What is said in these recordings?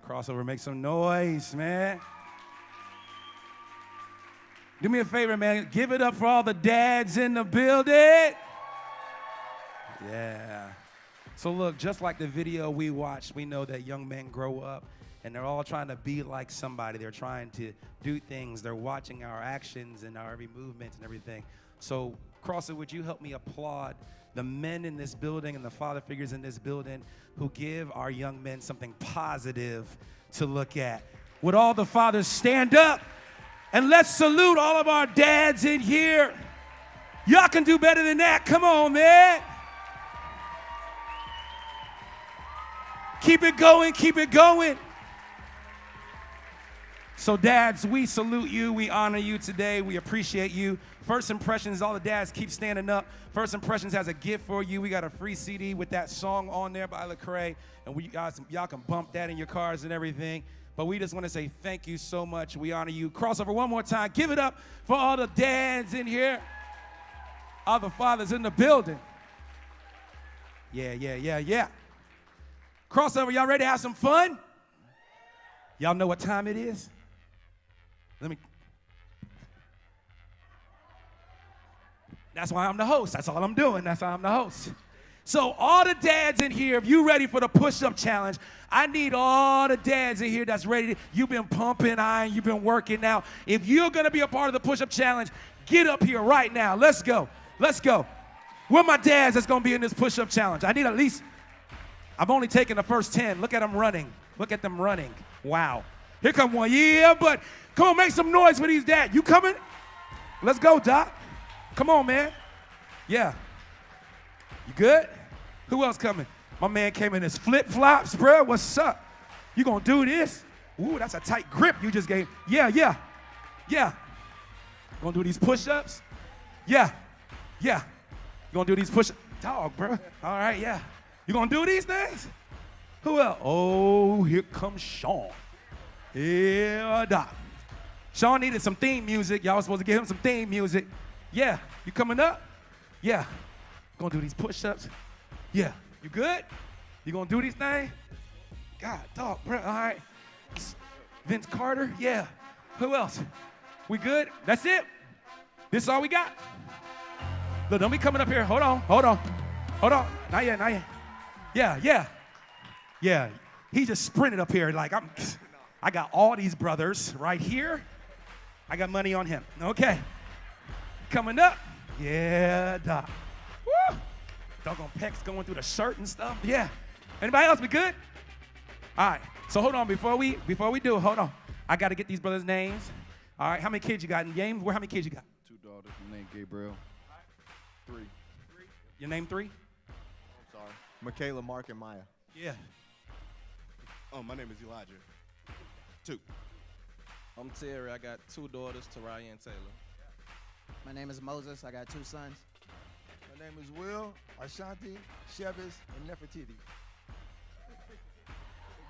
Crossover, make some noise, man. Do me a favor, man. Give it up for all the dads in the building. Yeah. So look, just like the video we watched, we know that young men grow up and they're all trying to be like somebody. They're trying to do things. They're watching our actions and our every movement and everything. So, Crosser, would you help me applaud the men in this building and the father figures in this building who give our young men something positive to look at? Would all the fathers stand up and let's salute all of our dads in here? Y'all can do better than that. Come on, man. Keep it going, keep it going. So dads, we salute you, we honor you today, we appreciate you. First Impressions, all the dads keep standing up. First Impressions has a gift for you. We got a free CD with that song on there by Lecrae, and y'all can bump that in your cars and everything. But we just want to say thank you so much. We honor you. Crossover one more time. Give it up for all the dads in here. All the fathers in the building. Yeah. Crossover, y'all ready to have some fun? Y'all know what time it is? That's why I'm the host. That's all I'm doing. That's why I'm the host. So all the dads in here, if you ready for the push-up challenge, I need all the dads in here that's ready. You've been pumping iron. You've been working out. If you're going to be a part of the push-up challenge, get up here right now. Let's go. Let's go. Where my dads that's going to be in this push-up challenge? I need at least, I've only taken the first 10. Look at them running. Look at them running. Wow. Here come one. Yeah, but come on, make some noise for these dads. You coming? Let's go, Doc. Come on, man. Yeah. You good? Who else coming? My man came in his flip-flops, bro. What's up? You gonna do this? Ooh, that's a tight grip you just gave. Yeah. Gonna do these push-ups? Yeah. You gonna do these push-ups? Dog, bro. All right, yeah. You gonna do these things? Who else? Oh, here comes Sean. Yeah, Doc. Sean needed some theme music. Y'all was supposed to give him some theme music. Yeah, you coming up? Yeah. Gonna do these push-ups? Yeah. You good? You gonna do these things? God, dog, bro. All right. Vince Carter? Yeah. Who else? We good? That's it? This all we got? Look, don't be coming up here. Hold on. Not yet. Yeah. He just sprinted up here like I got all these brothers right here. I got money on him. Okay. Coming up. Yeah, Doc. Woo! Doggone pecs going through the shirt and stuff. Yeah. Anybody else? We good? All right. So hold on. Before we do it, hold on. I got to get these brothers' names. All right. How many kids you got in James? How many kids you got? 2 daughters. My name Gabriel. 3. Your name 3? I'm sorry. Michaela, Mark, and Maya. Yeah. Oh, my name is Elijah. 2. I'm Terry. I got 2 daughters, Taraya and Taylor. My name is Moses. I got 2 sons. My name is Will, Ashanti, Shevis, and Nefertiti.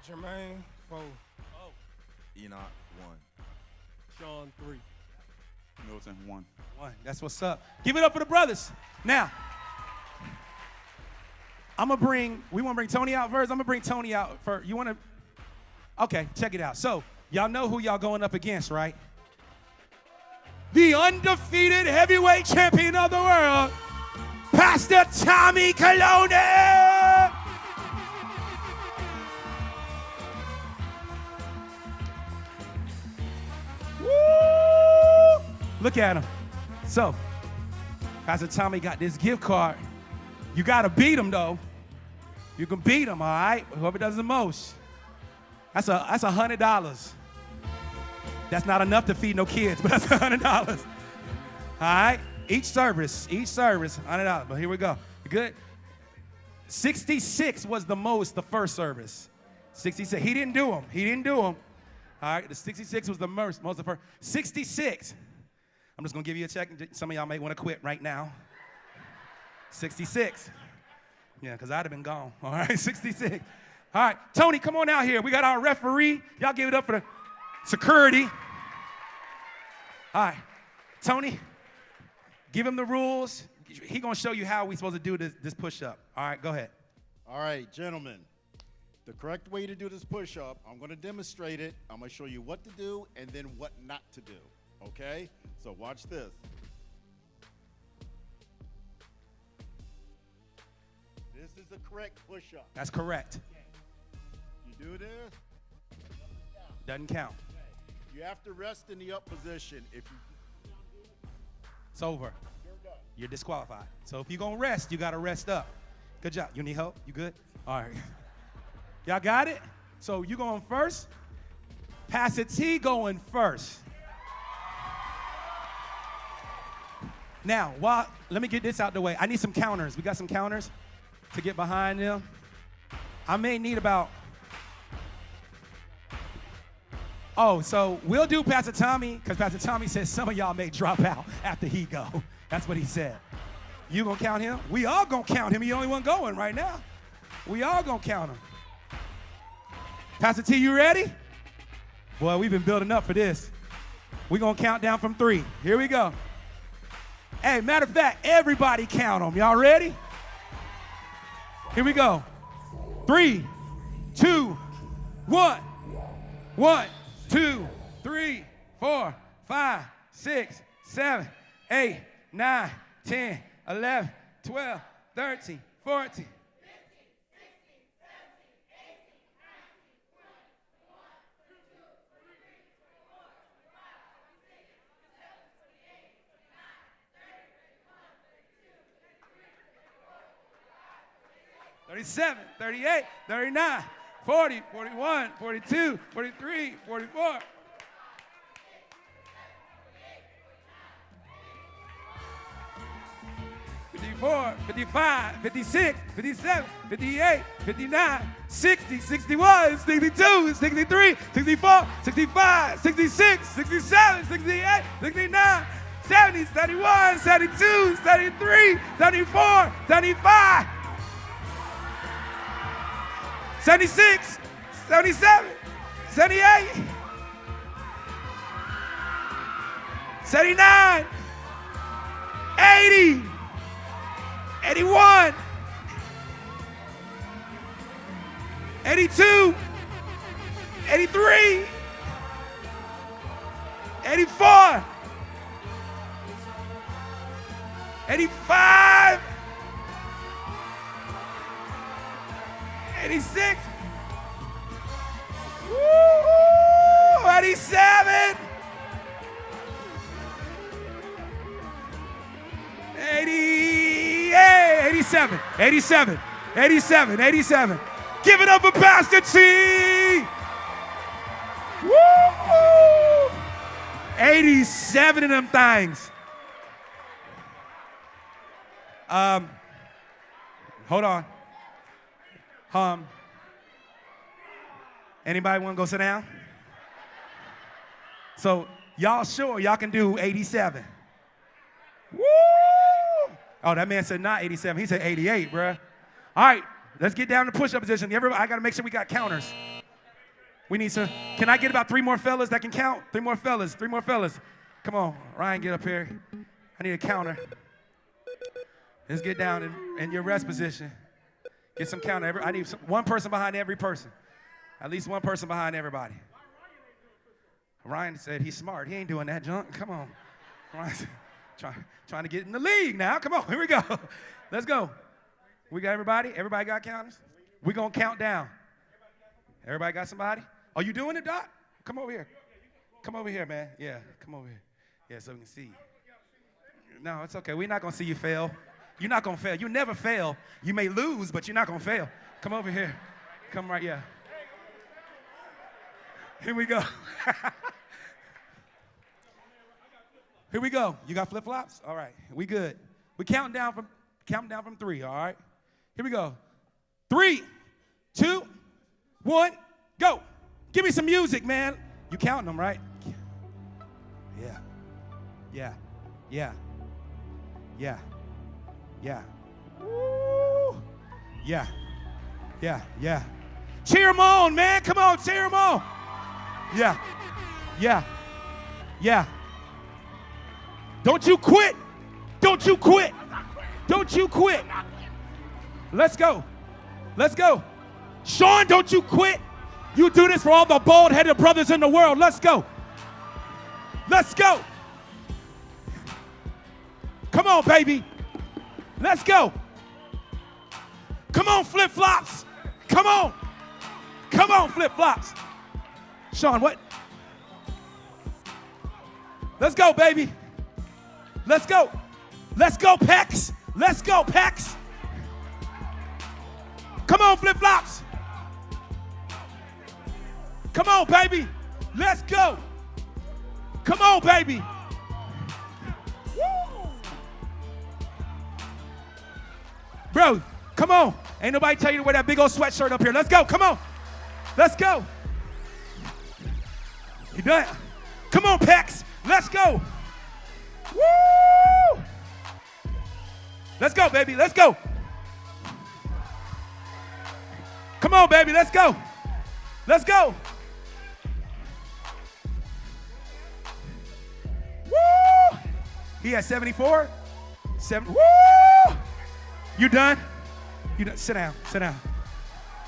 Jermaine, 4. Enoch, 1. Sean, 3. Milton, 1. 1. That's what's up. Give it up for the brothers. Now, we want to bring Tony out first. I'm going to bring Tony out first. You want to? Okay, check it out. So, y'all know who y'all going up against, right? The undefeated heavyweight champion of the world, Pastor Tommy Colonna. Woo! Look at him. So, Pastor Tommy got this gift card. You got to beat him, though. You can beat him, all right? Whoever does the most. That's $100. That's not enough to feed no kids, but that's $100. All right? Each service, $100. But here we go. You good? 66 was the most the first service. 66. He didn't do them. All right? The 66 was the most the first. 66. I'm just going to give you a check. Some of y'all may want to quit right now. 66. Yeah, because I'd have been gone. All right? 66. All right. Tony, come on out here. We got our referee. Y'all give it up for the security. All right. Tony, give him the rules. He going to show you how we supposed to do this push-up. All right, go ahead. All right, gentlemen. The correct way to do this push-up, I'm going to demonstrate it. I'm going to show you what to do and then what not to do, okay? So watch this. This is the correct push-up. That's correct. You do this, Doesn't count. you have to rest in the up position. If you It's over. You're disqualified. So if you're going to rest, you got to rest up. Good job. You need help? You good? All right. Y'all got it? So you going first? Pastor T going first. Now, let me get this out the way. I need some counters. We got some counters to get behind them. I may need about... Oh, so we'll do Pastor Tommy, because Pastor Tommy says some of y'all may drop out after he go. That's what he said. You gonna count him? We all gonna count him. He the only one going right now. We all gonna count him. Pastor T, you ready? Boy, we've been building up for this. We're gonna count down from 3. Here we go. Hey, matter of fact, everybody count them. Y'all ready? Here we go. 3, 2, 1. 1, 2, 3, 4, 5, 6, 7, 8, 9, 10, 11, 12, 13, 14. 37, 38, 39, 40, 41, 42, 43, 44. 54, 55, 56, 57, 58, 59, 60, 61, 62, 63, 64, 65, 66, 67, 68, 69, 70, 71, 72, 73, 74, 75, 76, 77, 78, 79, 80, 81, 82, 83, 84, 85, 86, woo, 87, 88, 87, 87, 87, 87. Give it up for Pastor T. Woo! 87 of them things. Hold on. Anybody want to go sit down? So y'all sure y'all can do 87? Woo! Oh, that man said not 87. He said 88, bruh. All right, let's get down to push-up position. I got to make sure we got counters. We need some. Can I get about 3 more fellas that can count? 3 more fellas. 3 more fellas. Come on, Ryan, get up here. I need a counter. Let's get down in your rest position. Get some counter. I need one person behind every person. At least one person behind everybody. Ryan said he's smart. He ain't doing that junk. Come on. Ryan's trying to get in the league now. Come on, here we go. Let's go. We got everybody? Everybody got counters? We're going to count down. Everybody got somebody? Are you doing it, Doc? Come over here. Come over here, man. Yeah, come over here. Yeah, so we can see. No, it's okay. We're not going to see you fail. You're not going to fail. You never fail. You may lose, but you're not going to fail. Come over here. Come right, yeah. Here we go. Here we go. You got flip-flops? All right, we good. We counting down from 3, all right? Here we go. 3, 2, 1, go. Give me some music, man. You counting them, right? Yeah. Yeah. Yeah. Yeah. Yeah. Woo. Yeah. Yeah. Yeah. Cheer them on, man. Come on, cheer them on. Yeah. Yeah. Yeah. Don't you quit. Don't you quit. Don't you quit. Let's go. Let's go. Sean, don't you quit. You do this for all the bald-headed brothers in the world. Let's go. Let's go. Come on, baby. Let's go. Come on, flip-flops. Come on. Come on, flip-flops. Sean, what? Let's go, baby. Let's go. Let's go, Pecs. Let's go, Pecs. Come on, flip-flops. Come on, baby. Let's go. Come on, baby. Woo. Bro, come on. Ain't nobody tell you to wear that big old sweatshirt up here. Let's go. Come on. Let's go. You done? Come on, Pecs. Let's go. Woo! Let's go, baby. Let's go. Come on, baby. Let's go. Let's go. Woo! He had 74. 7. Woo! You done? You done? Sit down. Sit down.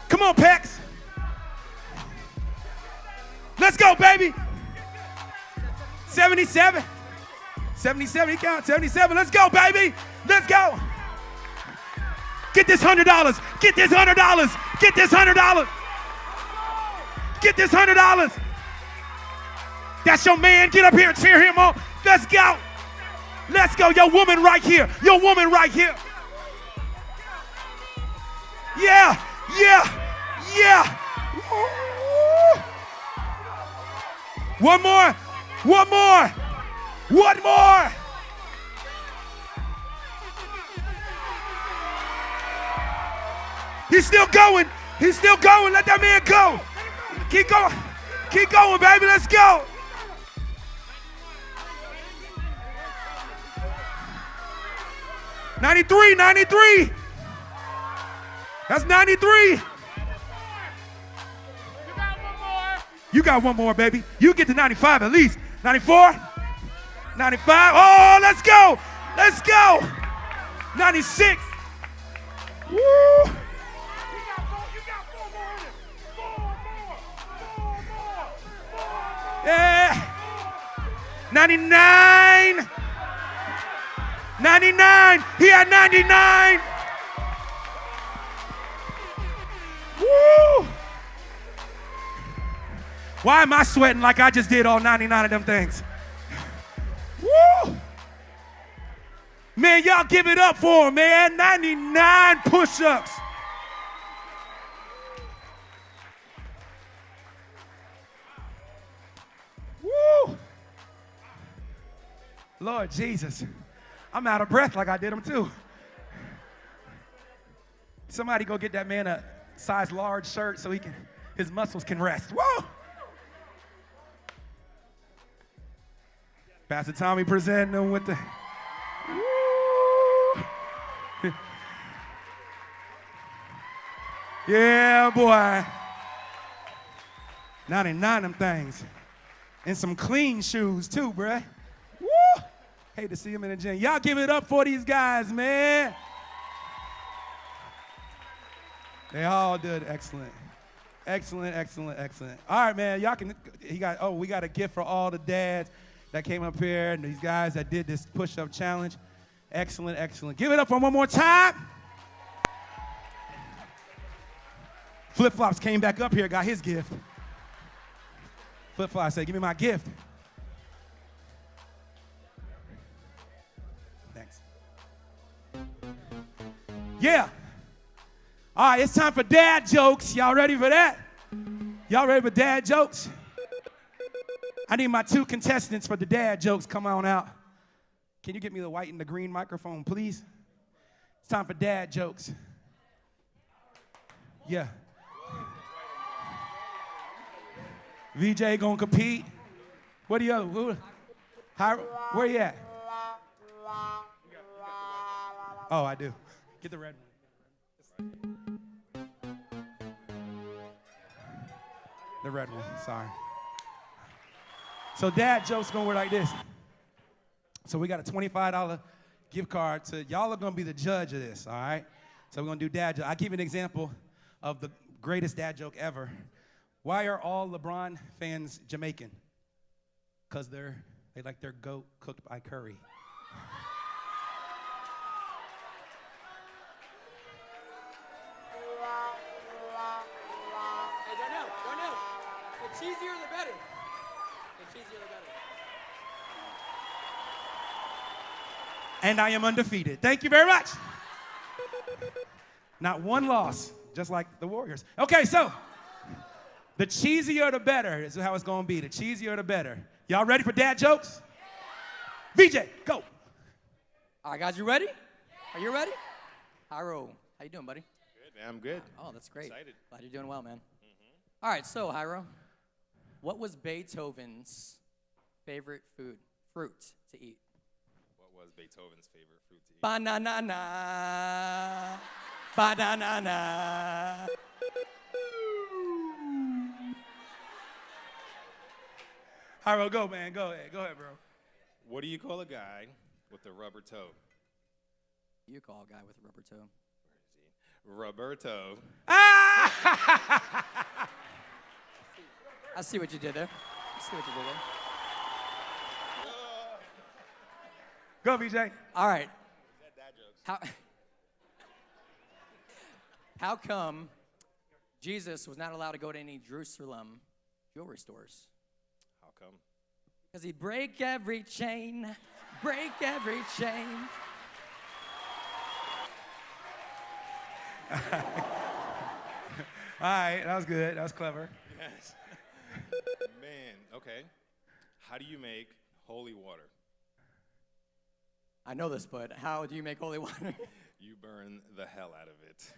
Come on, Pecs. Let's go, baby. 77. 77. He counts. 77. Let's go, baby. Let's go. Get this $100. Get this $100. Get this $100. Get this $100. That's your man. Get up here and cheer him on. Let's go. Let's go. Your woman right here. Your woman right here. Yeah. Yeah. Yeah. One more. One more. One more. He's still going. He's still going. Let that man go. Keep going. Keep going, baby. Let's go. $93, $93. That's $93. You got one more, baby. You get to 95 at least. 94, 95. Oh, let's go. Let's go. 96. Woo. Yeah. 99. 99. He had 99. Woo. Why am I sweating like I just did all 99 of them things? Woo! Man, y'all give it up for him, man. 99 push-ups. Woo! Lord Jesus. I'm out of breath like I did them too. Somebody go get that man a size large shirt so his muscles can rest. Whoa! Pastor Tommy presenting them with the. Woo. Yeah, boy. 99 them things. And some clean shoes too, bruh. Woo. Hate to see him in the gym. Y'all give it up for these guys, man. They all did excellent. Excellent, excellent, excellent. All right, man. Y'all can, we got a gift for all the dads that came up here and these guys that did this push-up challenge. Excellent, excellent. Give it up for one more time. Flip-Flops came back up here, got his gift. Flip-Flops said, give me my gift. Thanks. Yeah. All right, it's time for dad jokes. Y'all ready for that? Y'all ready for dad jokes? I need my 2 contestants for the dad jokes. Come on out. Can you get me the white and the green microphone, please? It's time for dad jokes. Yeah. VJ gonna compete. What the other? Where you at? Oh, I do. Get the red one. The red one, sorry. So dad jokes gonna work like this. So we got a $25 gift card to, y'all are gonna be the judge of this, all right? So we're gonna do dad jokes. I'll give you an example of the Greatest dad joke ever. Why are all LeBron fans Jamaican? Because they like their goat cooked by curry. Hey, Darnell. The cheesier the better. The cheesier the better. And I am undefeated. Thank you very much. Not one loss, just like the Warriors. Okay, so the cheesier the better is how it's gonna be. The cheesier the better. Y'all ready for dad jokes? VJ, go. All right, guys, you ready? Are you ready? Hyro, how you doing, buddy? Good, man. I'm good. Oh, that's great. Excited. Glad you're doing well, man. All right, so Hyro, what was Beethoven's favorite fruit to eat? What was Beethoven's favorite fruit to eat? Banana. Banana. Hyro, go, man. Go ahead, bro. What do you call a guy with a rubber toe? You call a guy with a rubber toe. Roberto. Ah! I see what you did there. Go, VJ. All right. How come Jesus was not allowed to go to any Jerusalem jewelry stores? How come? Because he'd break every chain, break every chain. All right, that was good. That was clever. Yes. Man, okay. How do you make holy water? I know this, but how do you make holy water? You burn the hell out of it.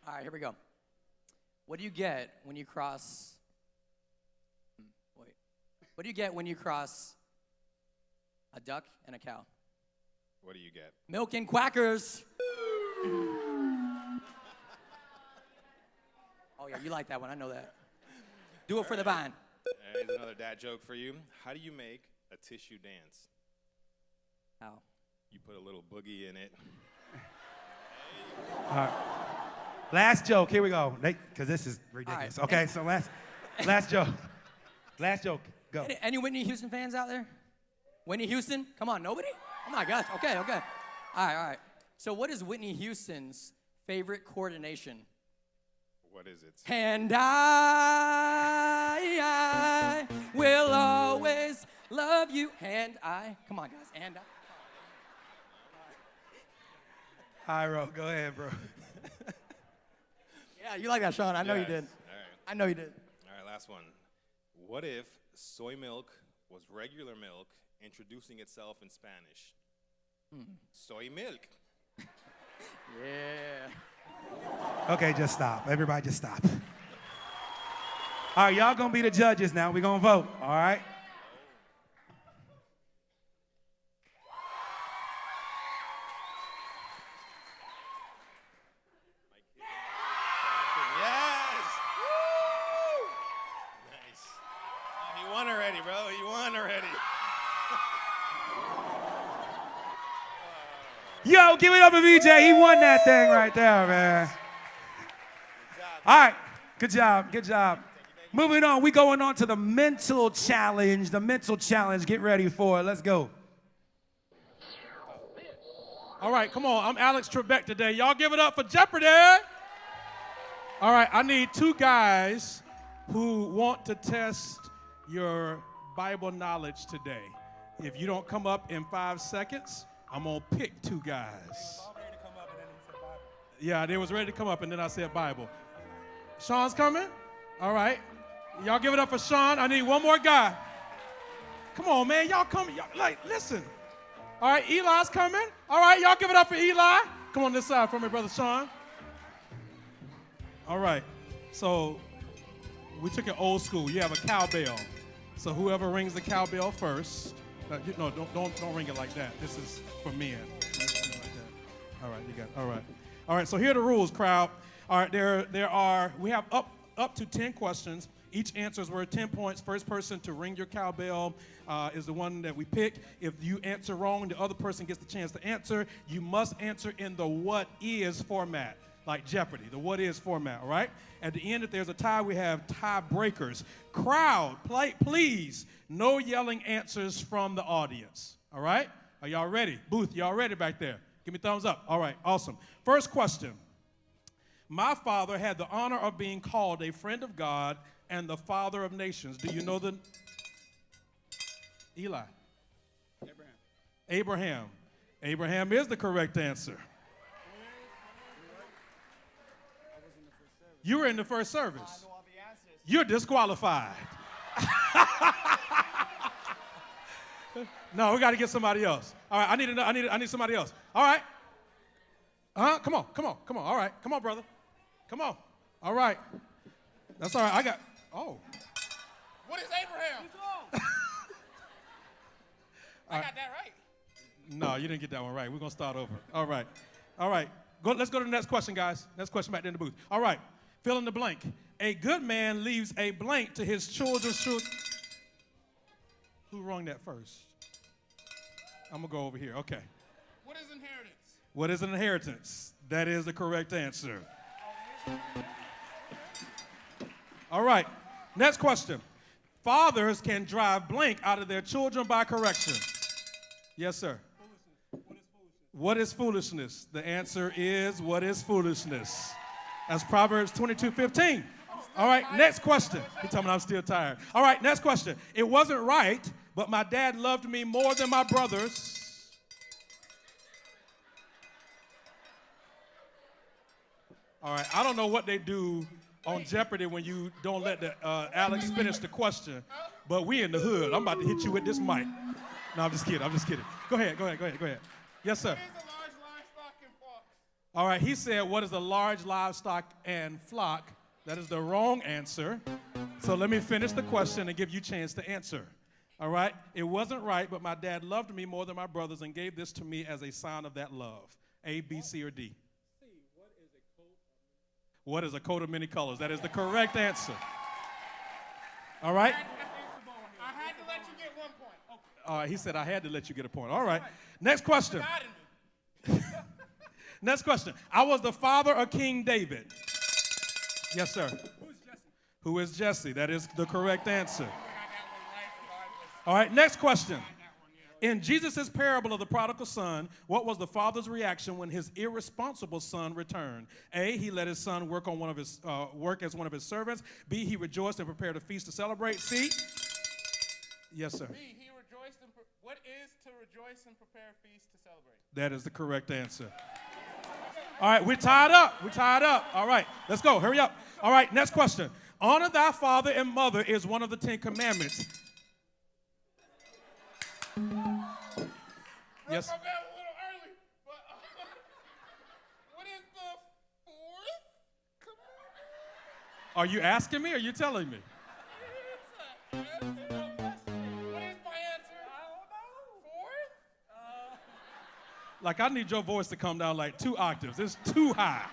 All right, here we go. What do you get when you cross? What do you get when you cross a duck and a cow? What do you get? Milk and quackers. Oh yeah, you like that one. I know that. Do it for the vine. Here's another dad joke for you. How do you make a tissue dance? How? You put a little boogie in it. All right. Last joke. Here we go. Because this is ridiculous. All right. Okay, so last joke. Last joke. Go. Any Whitney Houston fans out there? Whitney Houston? Come on, nobody? Oh my gosh. Okay. All right. So what is Whitney Houston's favorite coordination? What is it? And I will always love you. And I. Come on, guys. And I. Hyro, go ahead, bro. Yeah, you like that, Sean. I know you Yes. did. All right. I know you did. All right, last one. What if soy milk was regular milk introducing itself in Spanish? Soy milk. Yeah. Okay, just stop. Everybody just stop. All right, y'all gonna be the judges now. We're gonna vote, all right? Yes! Woo! Nice. He won already, bro. He won already. Yo, give it up for VJ. He won that thing right there, man. All right, good job. Moving on, we going on to the mental challenge. Get ready for it. Let's go. All right, come on. I'm Alex Trebek today. Y'all give it up for Jeopardy! All right, I need two guys who want to test your Bible knowledge today. If you don't come up in 5 seconds, I'm gonna pick two guys. Yeah, they was ready to come up and then I said Bible. Sean's coming? All right. Y'all give it up for Sean. I need one more guy. Come on, man. Y'all come. Listen. All right, Eli's coming. All right, y'all give it up for Eli. Come on this side for me, Brother Sean. All right. So we took it old school. You have a cowbell. So whoever rings the cowbell first. No, don't ring it like that. This is for men. All right, you got it. All right, so here are the rules, crowd. All right, we have up to 10 questions. Each answer is worth 10 points. First person to ring your cowbell is the one that we pick. If you answer wrong, the other person gets the chance to answer. You must answer in the what is format, like Jeopardy, the what is format, all right? At the end, if there's a tie, we have tiebreakers. Crowd, please, no yelling answers from the audience, all right? Are y'all ready? Booth, y'all ready back there? Give me a thumbs up. All right, awesome. First question. My father had the honor of being called a friend of God and the father of nations. Do you know the? Eli. Abraham. Abraham is the correct answer. You were in the first service. You're disqualified. No, we got to get somebody else. All right, I need somebody else. All right. Come on. All right, come on, brother. Come on. All right. That's all right. What is Abraham? I got that right. No, you didn't get that one right. We're going to start over. All right. Let's go to the next question, guys. Next question back there in the booth. All right. Fill in the blank. A good man leaves a blank to his children's children. Who rung that first? I'm going to go over here. Okay. What is inheritance? What is an inheritance? That is the correct answer. All right. Next question. Fathers can drive blank out of their children by correction. Yes, sir. What is foolishness? The answer is, what is foolishness? That's Proverbs 22:15. All right, next question. He told me I'm still tired. All right, next question. It wasn't right, but my dad loved me more than my brothers. All right, I don't know what they do on Jeopardy when you don't let Alex finish the question, but we in the hood. I'm about to hit you with this mic. No, I'm just kidding. Go ahead. Yes, sir. What is a large livestock and flock? All right, he said, what is a large livestock and flock? That is the wrong answer. So let me finish the question and give you a chance to answer. All right? It wasn't right, but my dad loved me more than my brothers and gave this to me as a sign of that love. A, B, C, or D? C. What is a coat of many colors? That is the correct answer. All right? I had to let you get 1 point. Okay. All right, he said I had to let you get a point. All right. Next question. Next question. I was the father of King David. Yes, sir. Who's Jesse? Who is Jesse? That is the correct answer. All right, next question. In Jesus' parable of the prodigal son, what was the father's reaction when his irresponsible son returned? A, he let his son work as one of his servants. B, he rejoiced and prepared a feast to celebrate. C, yes, sir. B, he rejoiced what is to rejoice and prepare a feast to celebrate? That is the correct answer. All right, we're tied up. All right, let's go. Hurry up. All right, next question. Honor thy father and mother is one of the 10 commandments. Yes. I got a little early, but what is the 4th commandment? Are you asking me or are you telling me? What is my answer? I don't know. 4th? Like, I need your voice to come down like 2 octaves. It's too high.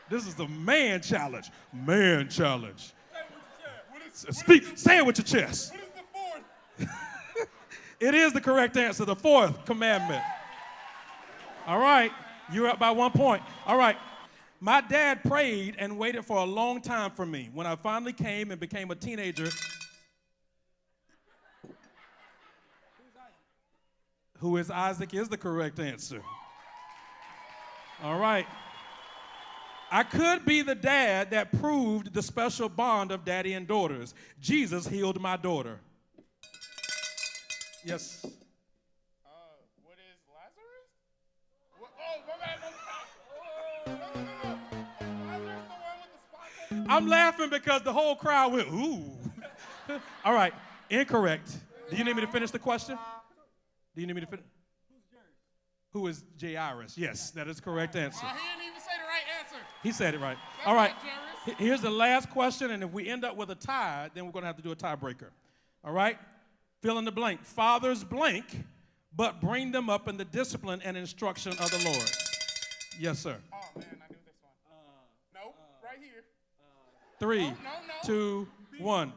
This is the man challenge. Man challenge. Say it with your chest. What is the 4th? It is the correct answer, the 4th commandment. All right, you're up by 1 point. All right, my dad prayed and waited for a long time for me. When I finally came and became a teenager, who is Isaac is the correct answer. All right. I could be the dad that proved the special bond of daddy and daughters. Jesus healed my daughter. Yes. What is Lazarus? My bad. No. Lazarus, the one with the spots. I'm laughing because the whole crowd went, ooh. All right, incorrect. Do you need me to finish the question? Do you need me to finish? Who is Jairus? Yes, that is the correct answer. He didn't even say the right answer. He said it right. That's All right, not Jairus. here's the last question, and if we end up with a tie, then we're going to have to do a tiebreaker. All right? Fill in the blank. Fathers blank, but bring them up in the discipline and instruction of the Lord. Yes, sir. Oh, man, I knew this one. Nope, right here. 3, No. 2, B. 1.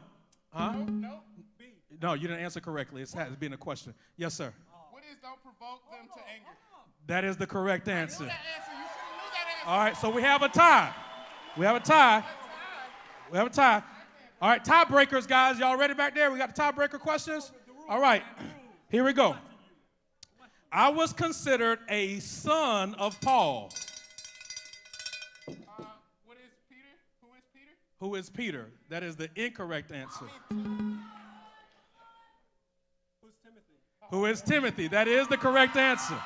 Huh? No. B. No, you didn't answer correctly. It's being a question. Yes, sir. What is don't provoke them to anger? That is the correct I answer. knew that answer. You should have knew that answer. All right, so we have a tie. We have a tie. We have a tie. All right, tiebreakers, guys. Y'all ready back there? We got the tiebreaker questions? All right, here we go. I was considered a son of Paul. What is Peter? Who is Peter? Who is Peter? That is the incorrect answer. Who is Timothy? That is the correct answer.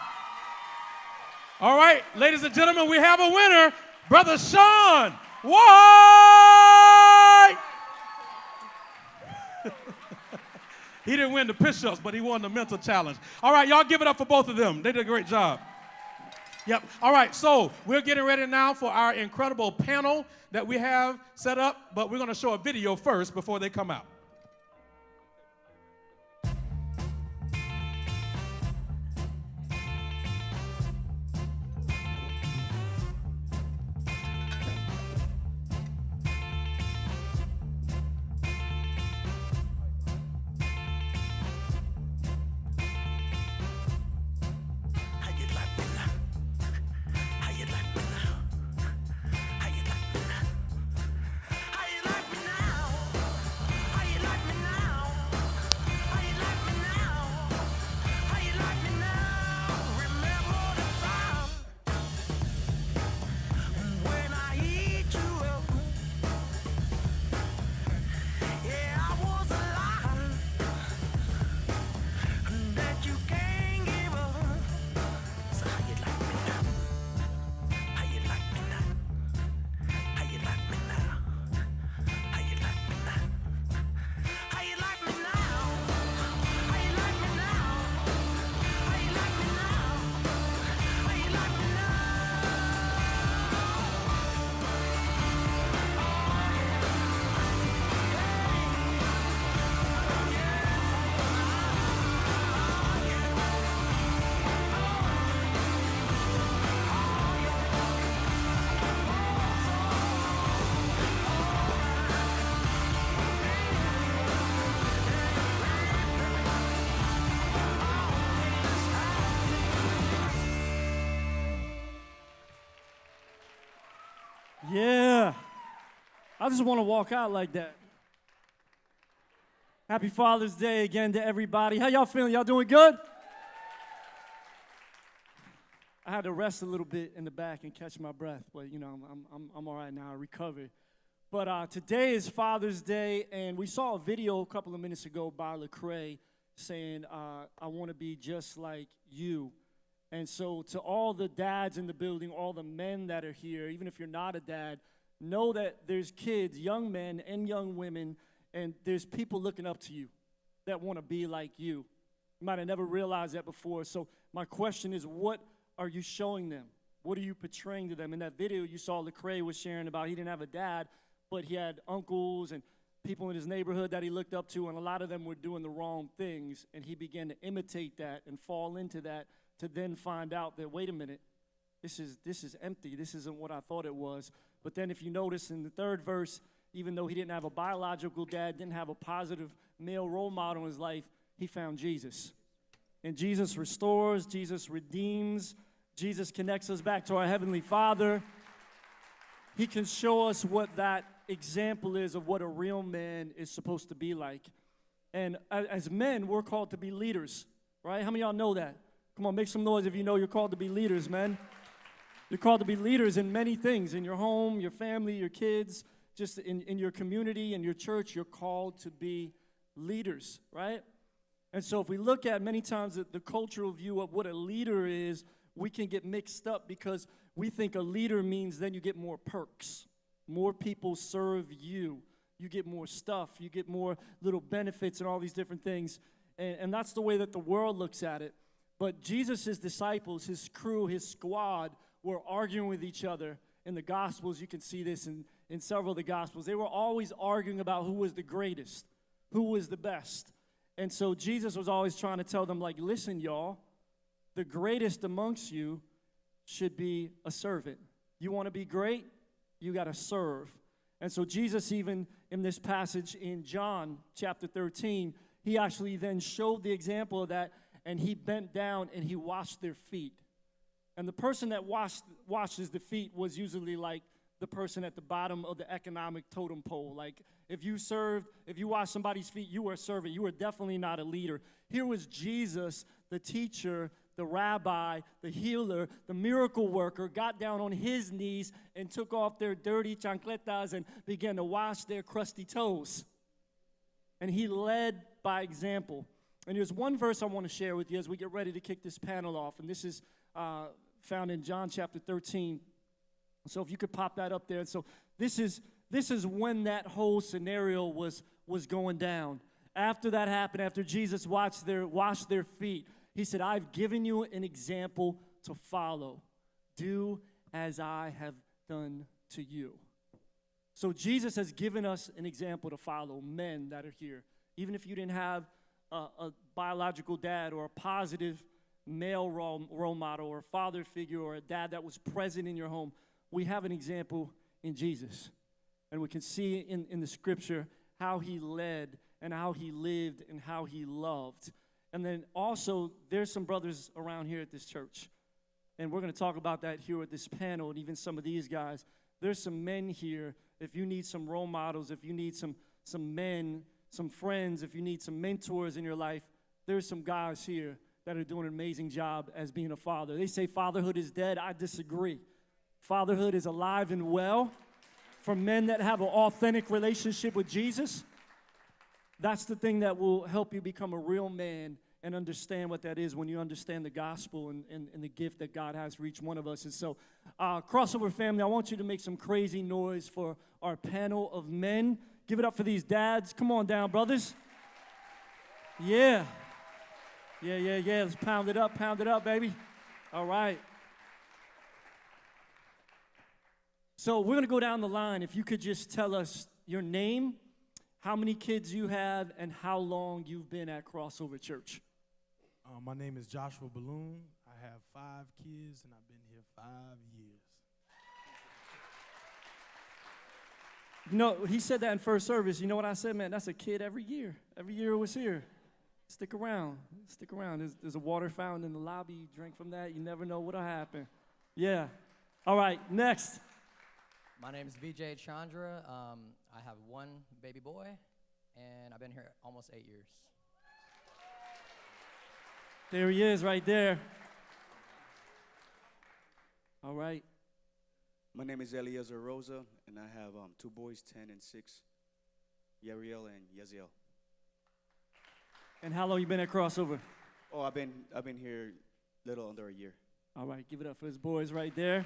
All right, ladies and gentlemen, we have a winner, Brother Sean White. He didn't win the push-ups, but he won the mental challenge. All right, y'all give it up for both of them. They did a great job. Yep. All right, so we're getting ready now for our incredible panel that we have set up, but we're going to show a video first before they come out. Yeah. I just want to walk out like that. Happy Father's Day again to everybody. How y'all feeling? Y'all doing good? I had to rest a little bit in the back and catch my breath, but you know, I'm all right now. I recovered. But today is Father's Day, and we saw a video a couple of minutes ago by Lecrae saying, I want to be just like you. And so to all the dads in the building, all the men that are here, even if you're not a dad, know that there's kids, young men and young women, and there's people looking up to you that want to be like you. You might have never realized that before. So my question is, what are you showing them? What are you portraying to them? In that video you saw Lecrae was sharing about he didn't have a dad, but he had uncles and people in his neighborhood that he looked up to, and a lot of them were doing the wrong things, and he began to imitate that and fall into that to then find out that, wait a minute, this is empty. This isn't what I thought it was. But then if you notice in the third verse, even though he didn't have a biological dad, didn't have a positive male role model in his life, he found Jesus. And Jesus restores, Jesus redeems, Jesus connects us back to our Heavenly Father. He can show us what that example is of what a real man is supposed to be like. And as men, we're called to be leaders, right? How many of y'all know that? Come on, make some noise if you know you're called to be leaders, men. You're called to be leaders in many things, in your home, your family, your kids, just in your community, in your church. You're called to be leaders, right? And so if we look at many times the cultural view of what a leader is, we can get mixed up because we think a leader means then you get more perks. More people serve you. You get more stuff. You get more little benefits and all these different things. And that's the way that the world looks at it. But Jesus' disciples, his crew, his squad, were arguing with each other. In the Gospels, you can see this in several of the Gospels. They were always arguing about who was the greatest, who was the best. And so Jesus was always trying to tell them, like, listen, y'all, the greatest amongst you should be a servant. You want to be great? You got to serve. And so Jesus, even in this passage in John chapter 13, he actually then showed the example of that, and he bent down and he washed their feet. And the person that washes the feet was usually like the person at the bottom of the economic totem pole. Like if you washed somebody's feet, you were a servant. You were definitely not a leader. Here was Jesus, the teacher, the rabbi, the healer, the miracle worker, got down on his knees and took off their dirty chancletas and began to wash their crusty toes. And he led by example. And there's one verse I want to share with you as we get ready to kick this panel off. And this is found in John chapter 13. So if you could pop that up there. And so this is when that whole scenario was going down. After that happened, after Jesus washed their feet, he said, I've given you an example to follow. Do as I have done to you. So Jesus has given us an example to follow, men that are here. Even if you didn't have a biological dad or a positive male role model or a father figure or a dad that was present in your home, we have an example in Jesus. And we can see in the scripture how he led and how he lived and how he loved. And then also, there's some brothers around here at this church. And we're going to talk about that here at this panel, and even some of these guys. There's some men here. If you need some role models, if you need some men, some friends, if you need some mentors in your life, there's some guys here that are doing an amazing job as being a father. They say fatherhood is dead. I disagree. Fatherhood is alive and well. For men that have an authentic relationship with Jesus, that's the thing that will help you become a real man and understand what that is when you understand the gospel and the gift that God has for each one of us. And so, Crossover family, I want you to make some crazy noise for our panel of men. Give it up for these dads. Come on down, brothers. Yeah. Yeah. Let's pound it up, baby. All right. So we're going to go down the line. If you could just tell us your name, how many kids you have, and how long you've been at Crossover Church. My name is Joshua Balloon. I have 5 kids, and I've been here 5 years. You know, he said that in first service. You know what I said, man? That's a kid every year. Every year it was here. Stick around. There's a water fountain in the lobby. You drink from that. You never know what'll happen. Yeah. All right, next. My name is Vijay Chandra. I have 1 baby boy, and I've been here almost 8 years. There he is right there. All right. My name is Eliezer Rosa, and I have 2 boys, 10 and 6, Yariel and Yaziel. And how long you been at Crossover? Oh, I've been here a little under a year. All right, give it up for his boys right there.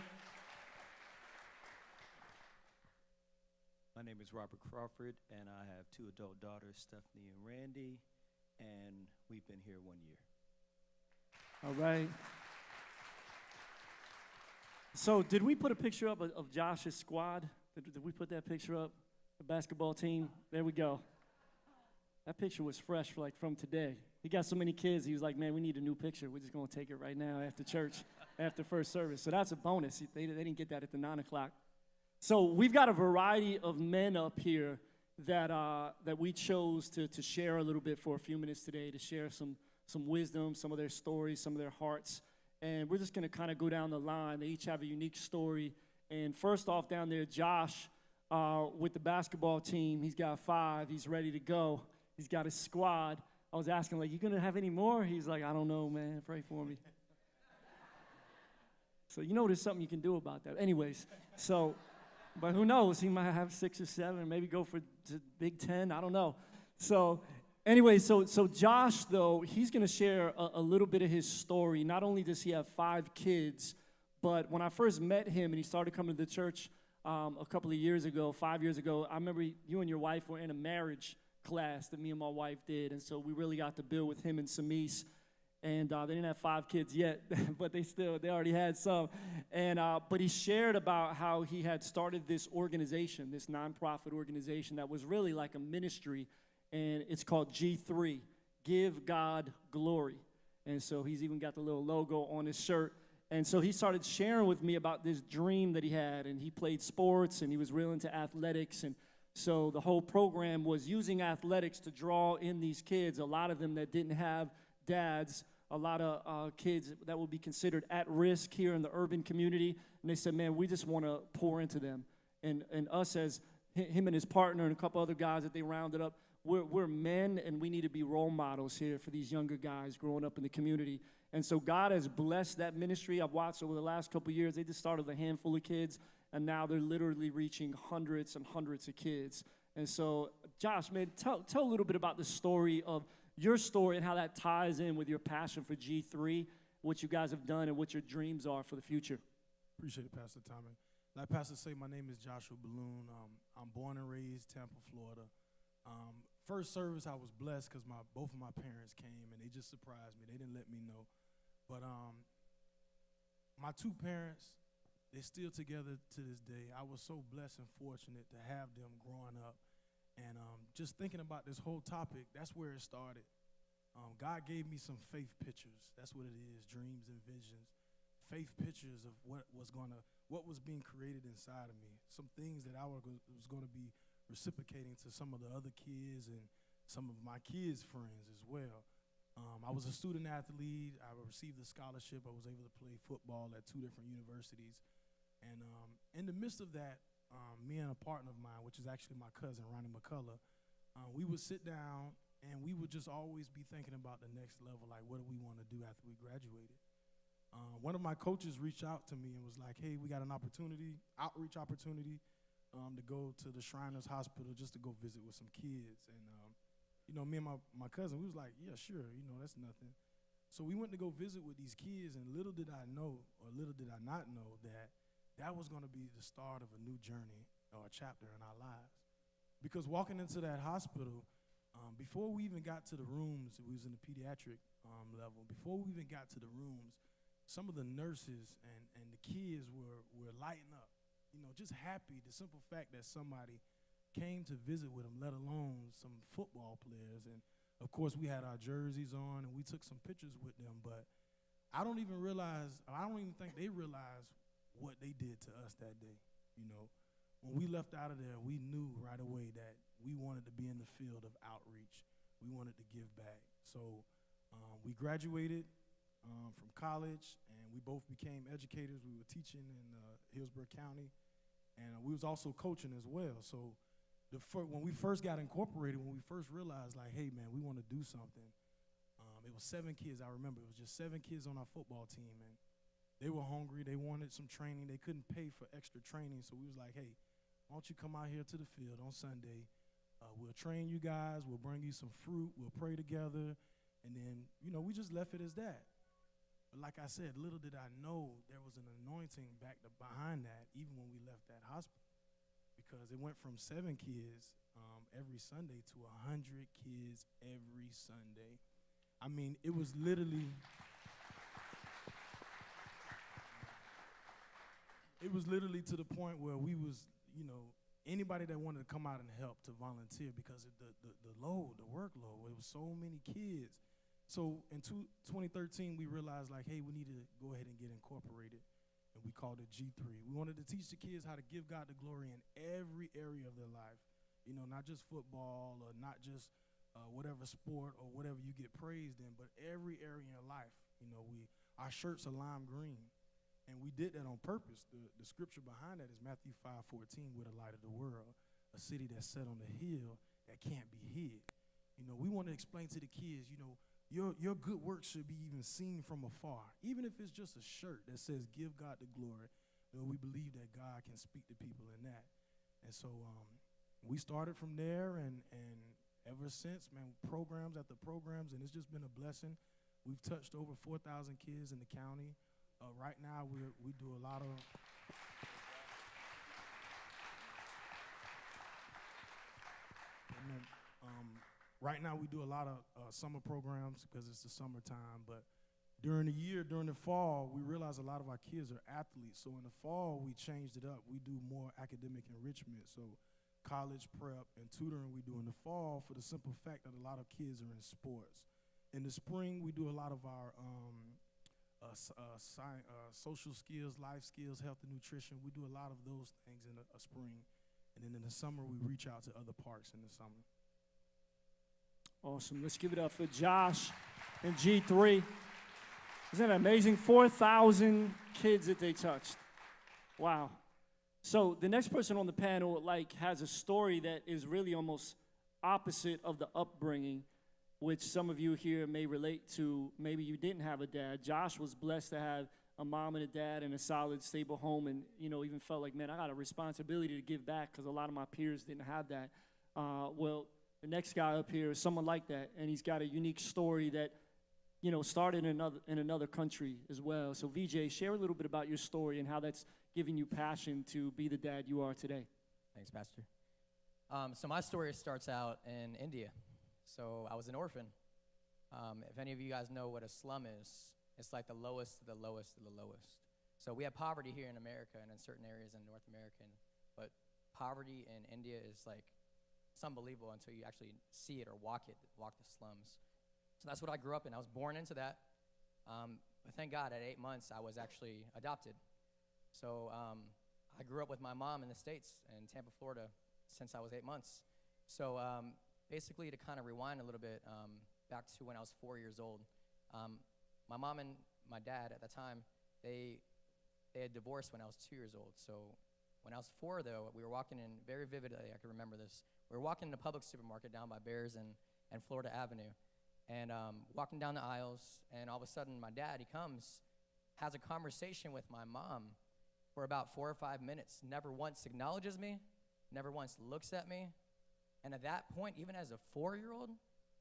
My name is Robert Crawford, and I have 2 adult daughters, Stephanie and Randy, and we've been here 1 year. All right. So did we put a picture up of Josh's squad? Did we put that picture up? The basketball team? There we go. That picture was fresh from today. He got so many kids, he was like, man, we need a new picture. We're just going to take it right now after church, after first service. So that's a bonus. They didn't get that at the 9 o'clock. So we've got a variety of men up here that we chose to share a little bit for a few minutes today, to share some wisdom, some of their stories, some of their hearts. And we're just going to kind of go down the line. They each have a unique story. And first off down there, Josh with the basketball team, he's got 5. He's ready to go. He's got his squad. I was asking, like, you going to have any more? He's like, I don't know, man. Pray for me. So you know there's something you can do about that. Anyways, so, but who knows? He might have 6 or 7, maybe go for Big 10. I don't know. So anyway, so Josh, though, he's going to share a little bit of his story. Not only does he have 5 kids, but when I first met him and he started coming to the church a couple of years ago, 5 years ago, I remember you and your wife were in a marriage class that me and my wife did, and so we really got to build with him and Samis. And they didn't have 5 kids yet, but they already had some. And but he shared about how he had started this organization, this nonprofit organization that was really like a ministry, and it's called G3, Give God Glory. And so he's even got the little logo on his shirt. And so he started sharing with me about this dream that he had, and he played sports, and he was real into athletics. And so the whole program was using athletics to draw in these kids, a lot of them that didn't have dads, a lot of kids that would be considered at risk here in the urban community. And they said, man, we just want to pour into them. And us as him and his partner and a couple other guys that they rounded up, we're men, and we need to be role models here for these younger guys growing up in the community. And so God has blessed that ministry. I've watched over the last couple of years. They just started with a handful of kids, and now they're literally reaching hundreds and hundreds of kids. And so, Josh, man, tell a little bit about the story of your story and how that ties in with your passion for G3, what you guys have done, and what your dreams are for the future. Appreciate it, Pastor Tommy. Like Pastor say, my name is Joshua Balloon. I'm born and raised Tampa, Florida. First service, I was blessed because both of my parents came, and they just surprised me. They didn't let me know. But my two parents, they're still together to this day. I was so blessed and fortunate to have them growing up. And just thinking about this whole topic, that's where it started. God gave me some faith pictures. That's what it is, dreams and visions. Faith pictures of what was being created inside of me. Some things that I was going to be reciprocating to some of the other kids and some of my kids' friends as well. I was a student athlete. I received a scholarship. I was able to play football at 2 different universities. And in the midst of that, me and a partner of mine, which is actually my cousin, Ronnie McCullough, we would sit down and we would just always be thinking about the next level, like what do we want to do after we graduated. One of my coaches reached out to me and was like, hey, we got an outreach opportunity to go to the Shriners Hospital just to go visit with some kids. And me and my cousin, we was like, yeah, sure, that's nothing. So we went to go visit with these kids, and little did I know, or little did I not know, that was going to be the start of a new journey or a chapter in our lives. Because walking into that hospital, before we even got to the rooms, we was in the pediatric level, before we even got to the rooms, some of the nurses and the kids were lighting up, just happy, the simple fact that somebody came to visit with them, let alone some football players. And of course we had our jerseys on and we took some pictures with them, but I don't even think they realized what they did to us that day. When we left out of there, we knew right away that we wanted to be in the field of outreach. We wanted to give back. So we graduated from college, and we both became educators. We were teaching in Hillsborough County, and we was also coaching as well. So when we first got incorporated, when we first realized, like, hey, man, we want to do something, it was 7 kids. I remember it was just 7 kids on our football team, and they were hungry. They wanted some training. They couldn't pay for extra training, so we was like, hey, why don't you come out here to the field on Sunday? We'll train you guys. We'll bring you some fruit. We'll pray together. And then, we just left it as that. But like I said, little did I know there was an anointing behind that, even when we left that hospital, because it went from 7 kids every Sunday to 100 kids every Sunday. I mean, it was literally to the point where we was, anybody that wanted to come out and help to volunteer, because of the workload, it was so many kids. So in 2013, we realized, like, hey, we need to go ahead and get incorporated, and we called it G3. We wanted to teach the kids how to give God the glory in every area of their life, not just football or not just whatever sport or whatever you get praised in, but every area in your life. Our shirts are lime green, and we did that on purpose. The scripture behind that is Matthew 5:14, we're the light of the world, a city that's set on the hill that can't be hid. We want to explain to the kids, your good work should be even seen from afar, even if it's just a shirt that says give God the glory. We believe that God can speak to people in that. And so we started from there, and ever since, man, programs after programs, and it's just been a blessing. We've touched over 4,000 kids in the county. Right now, we do a lot of right now we do a lot of summer programs because it's the summertime. But during the year, during the fall, we realize a lot of our kids are athletes. So in the fall, we changed it up. We do more academic enrichment. So college prep and tutoring we do in the fall, for the simple fact that a lot of kids are in sports. In the spring, we do a lot of our social skills, life skills, health and nutrition. We do a lot of those things in a spring. And then in the summer, we reach out to other parks in the summer. Awesome. Let's give it up for Josh and G3. Isn't that amazing? 4,000 kids that they touched. Wow. So the next person on the panel has a story that is really almost opposite of the upbringing, which some of you here may relate to. Maybe you didn't have a dad. Josh was blessed to have a mom and a dad and a solid, stable home, and even felt like, man, I got a responsibility to give back because a lot of my peers didn't have that. Well, the next guy up here is someone like that, and he's got a unique story that started in another country as well. So VJ, share a little bit about your story and how that's giving you passion to be the dad you are today. Thanks, Pastor. So my story starts out in India. So I was an orphan. If any of you guys know what a slum is, it's like the lowest of the lowest of the lowest. So we have poverty here in America and in certain areas in North America, but poverty in India is it's unbelievable until you actually see it or walk the slums. So that's what I grew up in. I was born into that. But thank God at 8 months I was actually adopted. So I grew up with my mom in the States in Tampa, Florida since I was 8 months. So basically to kind of rewind a little bit back to when I was 4 years old, my mom and my dad at the time, they had divorced when I was 2 years old. So when I was 4, though, we were walking in, very vividly, I can remember this. We were walking in a public supermarket down by Bears and Florida Avenue, and walking down the aisles, and all of a sudden my dad, he comes, has a conversation with my mom for about 4 or 5 minutes, never once acknowledges me, never once looks at me. And at that point, even as a 4-year-old,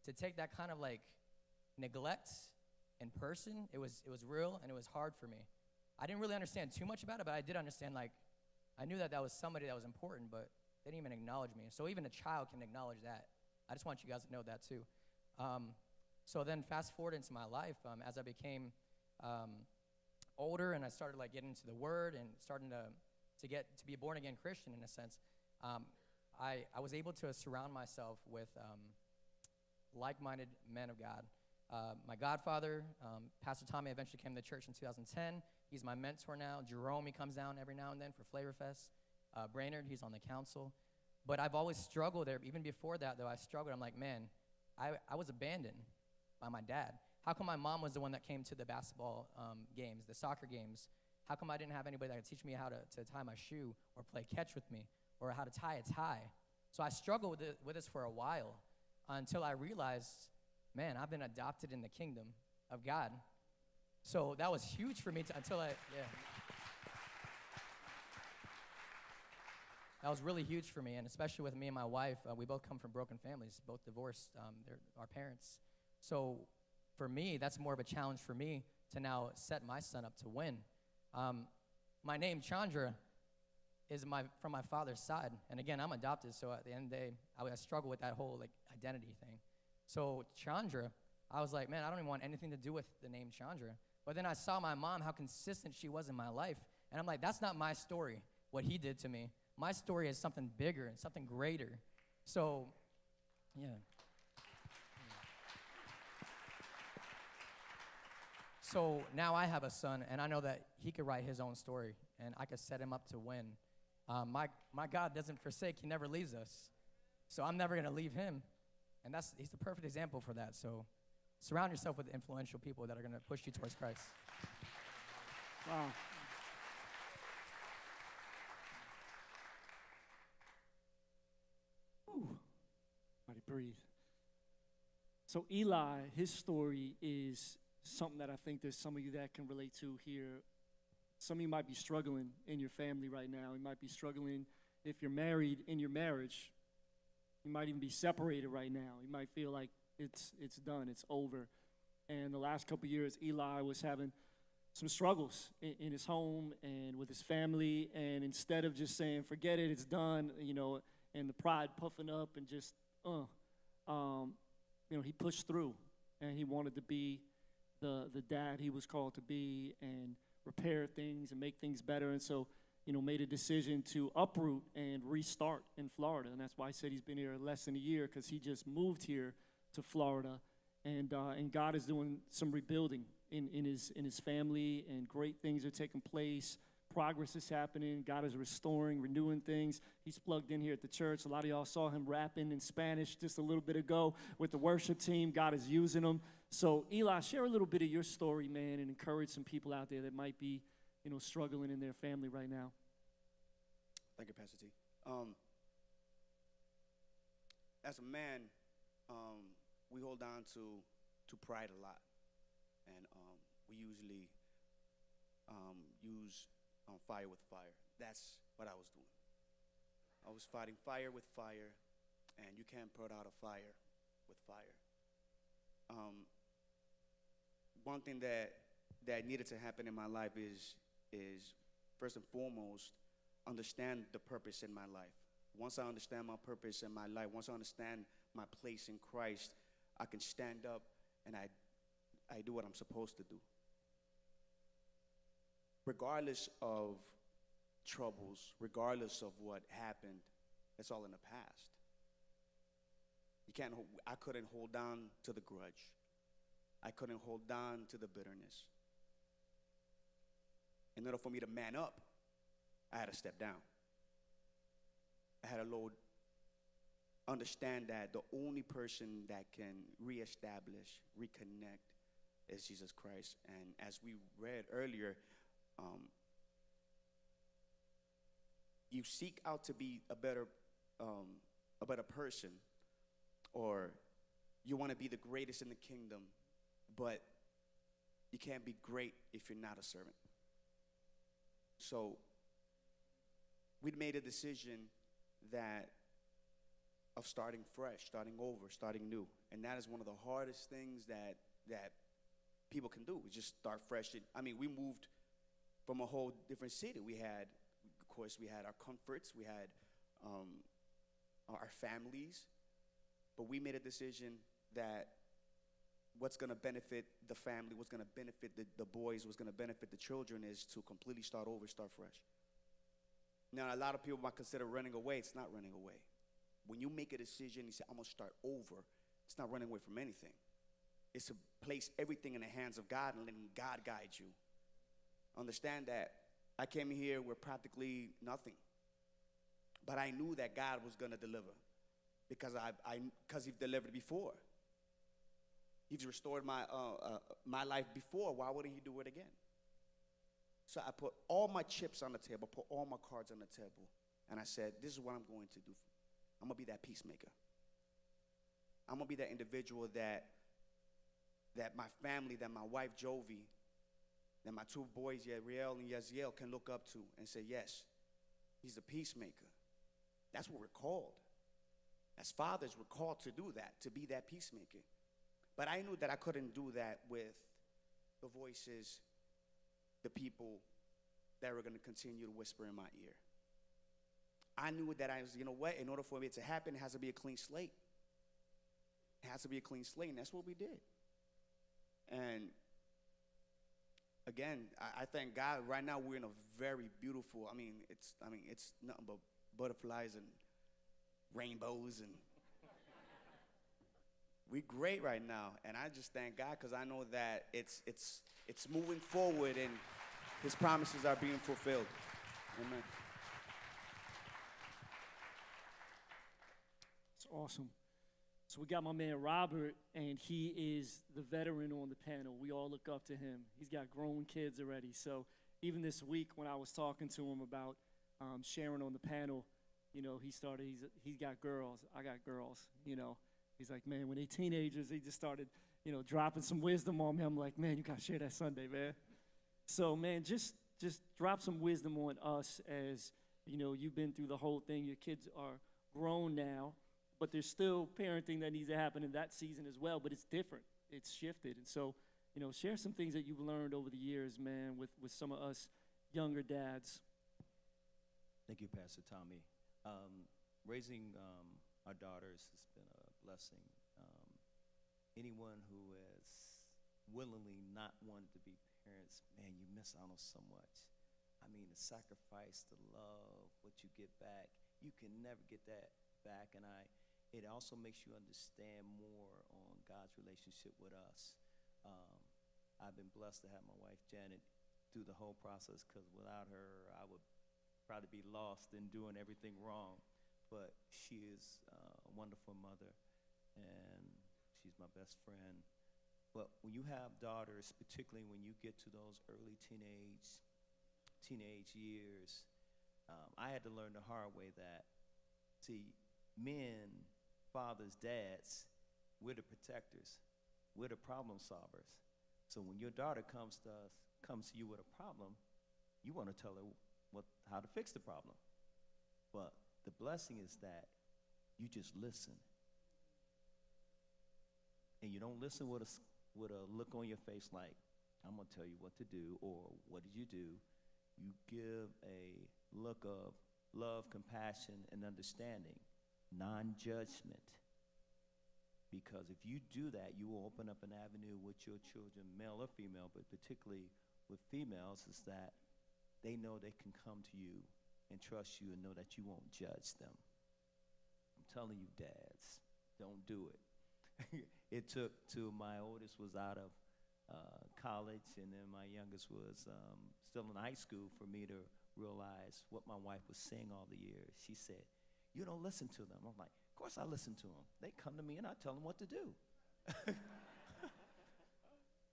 to take that kind of neglect in person, it was real and it was hard for me. I didn't really understand too much about it, but I did understand, I knew that was somebody that was important, but they didn't even acknowledge me. So even a child can acknowledge that. I just want you guys to know that too. So then fast forward into my life, as I became older and I started getting into the Word and starting to be a born-again Christian in a sense, I was able to surround myself with like-minded men of God. My godfather, Pastor Tommy, eventually came to church in 2010. He's my mentor now. Jerome, he comes down every now and then for Flavor Fest. Brainerd, he's on the council. But I've always struggled there. Even before that, though, I struggled. I'm like, man, I was abandoned by my dad. How come my mom was the one that came to the basketball games, the soccer games? How come I didn't have anybody that could teach me how to tie my shoe or play catch with me or how to tie a tie? So I struggled with this for a while until I realized, man, I've been adopted in the kingdom of God. So that was huge for me That was really huge for me, and especially with me and my wife. We both come from broken families, both divorced, they're our parents. So for me, that's more of a challenge for me to now set my son up to win. My name, Chandra, is from my father's side. And again, I'm adopted, so at the end of the day, I struggle with that whole identity thing. So Chandra, I was like, man, I don't even want anything to do with the name Chandra. But then I saw my mom, how consistent she was in my life. And I'm like, that's not my story, what he did to me. My story is something bigger and something greater. So, yeah. So now I have a son, and I know that he could write his own story, and I could set him up to win. My God doesn't forsake. He never leaves us. So I'm never going to leave him. And he's the perfect example for that. So surround yourself with influential people that are going to push you towards Christ. Wow. Ooh. Mighty breathe. So Eli, his story is something that I think there's some of you that can relate to here. Some of you might be struggling in your family right now. You might be struggling if you're married in your marriage. You might even be separated right now. You might feel like it's done, it's over. And the last couple of years, Eli was having some struggles in his home and with his family. And instead of just saying, forget it, it's done, and the pride puffing up and just, he pushed through. And he wanted to be the dad he was called to be and repair things and make things better. And so, made a decision to uproot and restart in Florida. And that's why I said he's been here less than a year, because he just moved here to Florida. And God is doing some rebuilding in his family, and great things are taking place. Progress is happening. God is restoring, renewing things. He's plugged in here at the church. A lot of y'all saw him rapping in Spanish just a little bit ago with the worship team. God is using him. So, Eli, share a little bit of your story, man, and encourage some people out there that might be, struggling in their family right now. Thank you, Pastor T. As a man, we hold on to pride a lot, and we usually use fire with fire. That's what I was doing. I was fighting fire with fire, and you can't put out a fire with fire. One thing that needed to happen in my life is first and foremost, understand the purpose in my life. Once I understand my purpose in my life, once I understand my place in Christ, I can stand up and I do what I'm supposed to do. Regardless of troubles, regardless of what happened, it's all in the past. I couldn't hold on to the grudge. I couldn't hold on to the bitterness. In order for me to man up, I had to step down. I had to understand that the only person that can reestablish, reconnect is Jesus Christ. And as we read earlier, you seek out to be a better person, or you want to be the greatest in the kingdom, but you can't be great if you're not a servant. So we made a decision of starting fresh, starting over, starting new. And that is one of the hardest things that people can do, is just start fresh. We moved from a whole different city. We had our comforts, we had our families, but we made a decision that what's going to benefit the family, what's going to benefit the boys, what's going to benefit the children is to completely start over, start fresh. Now, a lot of people might consider running away. It's not running away. When you make a decision, you say, I'm going to start over, it's not running away from anything. It's to place everything in the hands of God and letting God guide you. Understand that I came here with practically nothing, but I knew that God was going to deliver because He's delivered before. He's restored my life before. Why wouldn't He do it again? So I put all my chips on the table, put all my cards on the table, and I said, this is what I'm going to do. I'm going to be that peacemaker. I'm going to be that individual that my family, that my wife, Jovi, that my two boys, Yariel and Yaziel, can look up to and say, yes, he's a peacemaker. That's what we're called. As fathers, we're called to do that, to be that peacemaker. But I knew that I couldn't do that with the voices, the people that were going to continue to whisper in my ear. I knew that in order for it to happen, it has to be a clean slate. It has to be a clean slate, and that's what we did. And again, I thank God. Right now, we're in a very beautiful. It's nothing but butterflies and rainbows, and we're great right now. And I just thank God because I know that it's moving forward, and His promises are being fulfilled. Amen. It's awesome. So we got my man Robert, and he is the veteran on the panel. We all look up to him. He's got grown kids already. So even this week when I was talking to him about sharing on the panel, he's got girls. I got girls, He's like, man, when they teenagers, he just started, dropping some wisdom on me. I'm like, man, you got to share that Sunday, man. So, man, just drop some wisdom on us as, you've been through the whole thing. Your kids are grown now, but there's still parenting that needs to happen in that season as well, but it's different. It's shifted. And so, share some things that you've learned over the years, man, with some of us younger dads. Thank you, Pastor Tommy. Raising our daughters has been a blessing. Anyone who has willingly not wanted to be parents, man, you miss out on so much. The sacrifice, the love, what you get back, you can never get that back. And it also makes you understand more on God's relationship with us. I've been blessed to have my wife Janet through the whole process, because without her, I would probably be lost and doing everything wrong. But she is a wonderful mother, and she's my best friend. But when you have daughters, particularly when you get to those early teenage years, I had to learn the hard way that, see, men, fathers, dads, we're the protectors. We're the problem solvers. So when your daughter comes to you with a problem, you want to tell her how to fix the problem. But the blessing is that you just listen. And you don't listen with a look on your face like, I'm going to tell you what to do, or what did you do? You give a look of love, compassion, and understanding, non-judgment. Because if you do that, you will open up an avenue with your children, male or female, but particularly with females, is that they know they can come to you and trust you and know that you won't judge them. I'm telling you, dads, don't do it. It took till my oldest was out of college, and then my youngest was still in high school, for me to realize what my wife was saying all the years. She said, you don't listen to them. I'm like, of course I listen to them. They come to me and I tell them what to do.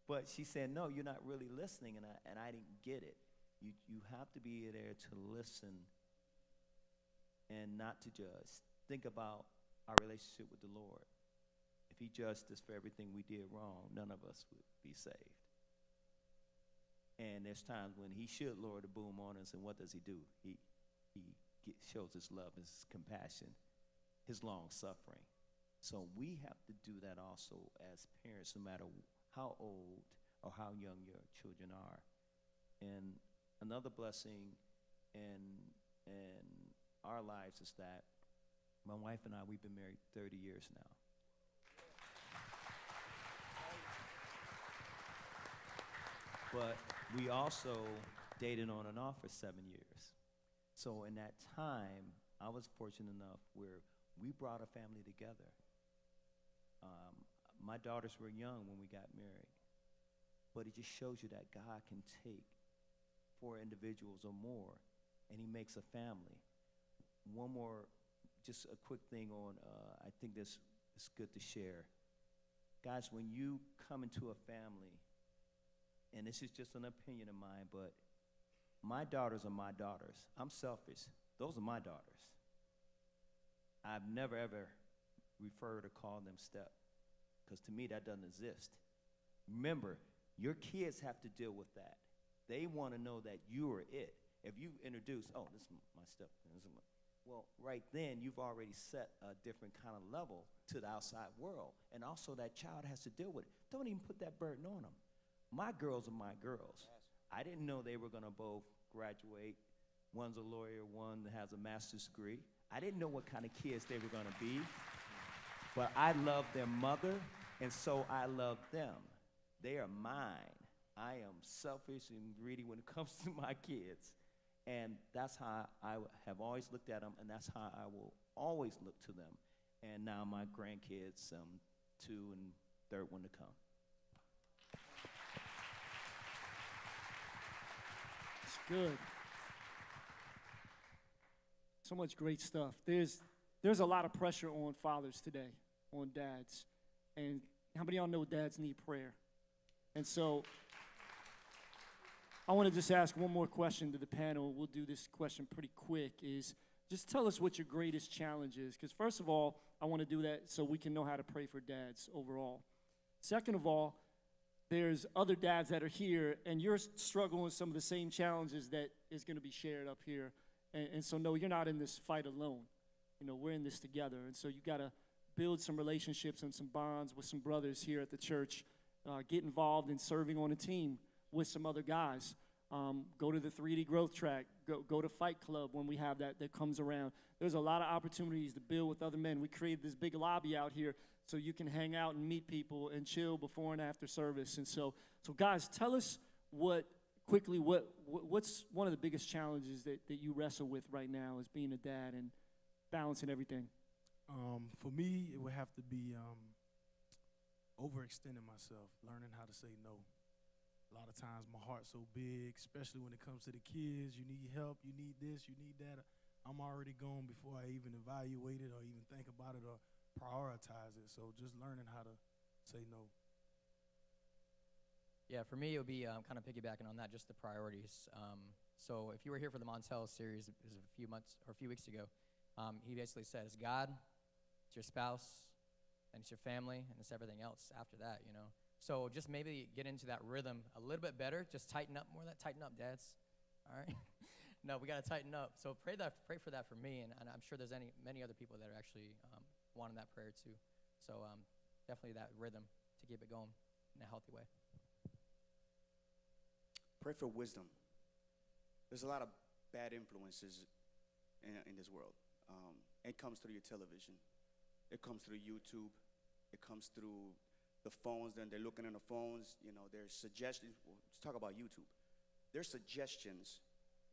But she said, no, you're not really listening, and I didn't get it. You have to be there to listen and not to judge. Think about our relationship with the Lord. If he judged us for everything we did wrong, none of us would be saved. And there's times when he should lower the boom on us, and what does he do? He shows his love, his compassion, his long suffering. So we have to do that also as parents, no matter how old or how young your children are. And another blessing in our lives is that my wife and I, we've been married 30 years now. But we also dated on and off for 7 years. So in that time, I was fortunate enough where we brought a family together. My daughters were young when we got married. But it just shows you that God can take 4 individuals or more, and he makes a family. One more, just a quick thing on, I think this is good to share. Guys, when you come into a family, and this is just an opinion of mine, but my daughters are my daughters. I'm selfish. Those are my daughters. I've never, ever referred or called them step, because to me, that doesn't exist. Remember, your kids have to deal with that. They want to know that you are it. If you introduce, oh, this is my step, well, right then, you've already set a different kind of level to the outside world, and also that child has to deal with it. Don't even put that burden on them. My girls are my girls. I didn't know they were going to both graduate. One's a lawyer, one has a master's degree. I didn't know what kind of kids they were going to be, but I love their mother, and so I love them. They are mine. I am selfish and greedy when it comes to my kids, and that's how I have always looked at them, and that's how I will always look to them. And now my grandkids, 2 and third one to come. It's good. So much great stuff. There's a lot of pressure on fathers today, on dads. And how many of y'all know dads need prayer? And so I want to just ask one more question to the panel. We'll do this question pretty quick, is just tell us what your greatest challenge is. Because first of all, I want to do that so we can know how to pray for dads overall. Second of all, there's other dads that are here, and you're struggling with some of the same challenges that is going to be shared up here. And so, no, you're not in this fight alone. You know, we're in this together. And so you got to build some relationships and some bonds with some brothers here at the church. Get involved in serving on a team with some other guys. Go to the 3D growth track. Go to Fight Club when we have that comes around. There's a lot of opportunities to build with other men. We created this big lobby out here so you can hang out and meet people and chill before and after service. And so guys, tell us what's one of the biggest challenges that you wrestle with right now as being a dad and balancing everything? For me, it would have to be overextending myself, learning how to say no. lot of times my heart's so big, especially when it comes to the kids. You need help, you need this, you need that. I'm already gone before I even evaluate it or even think about it or prioritize it. So just learning how to say no. Yeah, for me, it would be kind of piggybacking on that, just the priorities. So if you were here for the Montel series, it was a few months or a few weeks ago, he basically said, it's God, it's your spouse, and it's your family, and it's everything else after that, you know. So just maybe get into that rhythm a little bit better. Just tighten up more of that. Tighten up, dads. All right? No, we got to tighten up. So pray for that for me, and I'm sure there's many other people that are actually wanting that prayer too. So definitely that rhythm to keep it going in a healthy way. Pray for wisdom. There's a lot of bad influences in this world. It comes through your television. It comes through YouTube. It comes through the phones. Then they're looking on the phones. You know, there's suggestions. Let's talk about YouTube. There's suggestions.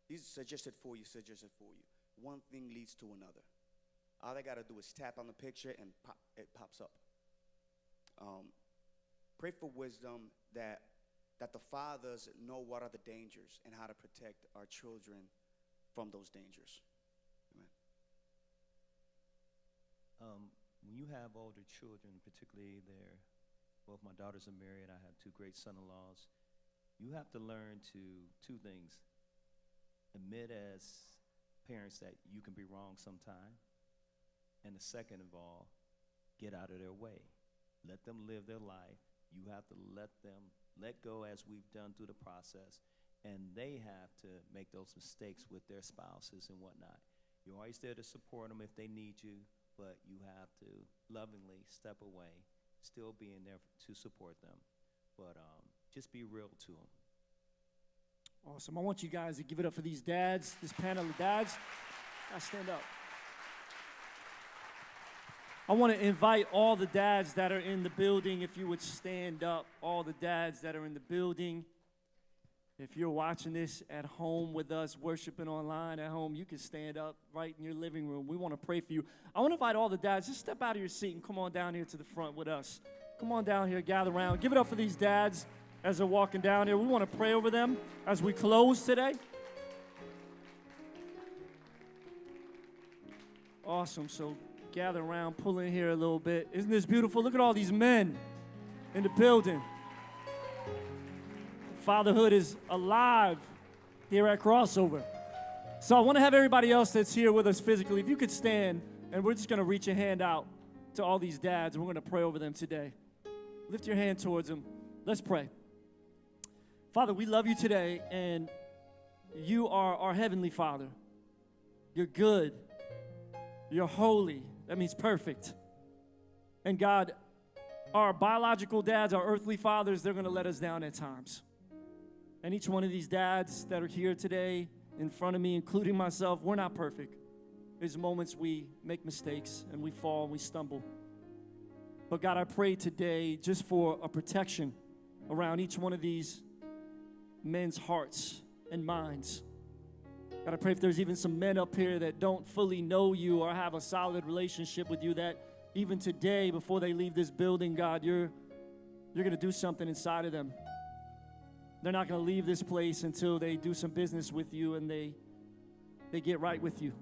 These suggested for you, suggested for you. One thing leads to another. All they got to do is tap on the picture and it pops up. Pray for wisdom that the fathers know what are the dangers and how to protect our children from those dangers. Amen. When you have older children, particularly both my daughters are married, I have 2 great son-in-laws, you have to learn two things. Admit as parents that you can be wrong sometime, and the second of all, get out of their way. Let them live their life. You have to let go as we've done through the process, and they have to make those mistakes with their spouses and whatnot. You're always there to support them if they need you, but you have to lovingly step away, still being there to support them. But just be real to them. Awesome. I want you guys to give it up for these dads, this panel of dads. Guys, stand up. I want to invite all the dads that are in the building, if you would stand up, all the dads that are in the building. If you're watching this at home with us, worshiping online at home, you can stand up right in your living room. We want to pray for you. I want to invite all the dads, just step out of your seat and come on down here to the front with us. Come on down here, gather around. Give it up for these dads as they're walking down here. We want to pray over them as we close today. Awesome. So gather around, pull in here a little bit. Isn't this beautiful? Look at all these men in the building. Fatherhood is alive here at Crossover. So I want to have everybody else that's here with us physically, if you could stand, and we're just going to reach a hand out to all these dads, and we're going to pray over them today. Lift your hand towards them. Let's pray. Father, we love you today, and you are our Heavenly Father. You're good. You're holy. That means perfect. And God, our biological dads, our earthly fathers, they're going to let us down at times. And each one of these dads that are here today in front of me, including myself, we're not perfect. There's moments we make mistakes and we fall and we stumble. But God, I pray today just for a protection around each one of these men's hearts and minds. God, I pray if there's even some men up here that don't fully know you or have a solid relationship with you, that even today, before they leave this building, God, you're going to do something inside of them. They're not going to leave this place until they do some business with you and they get right with you.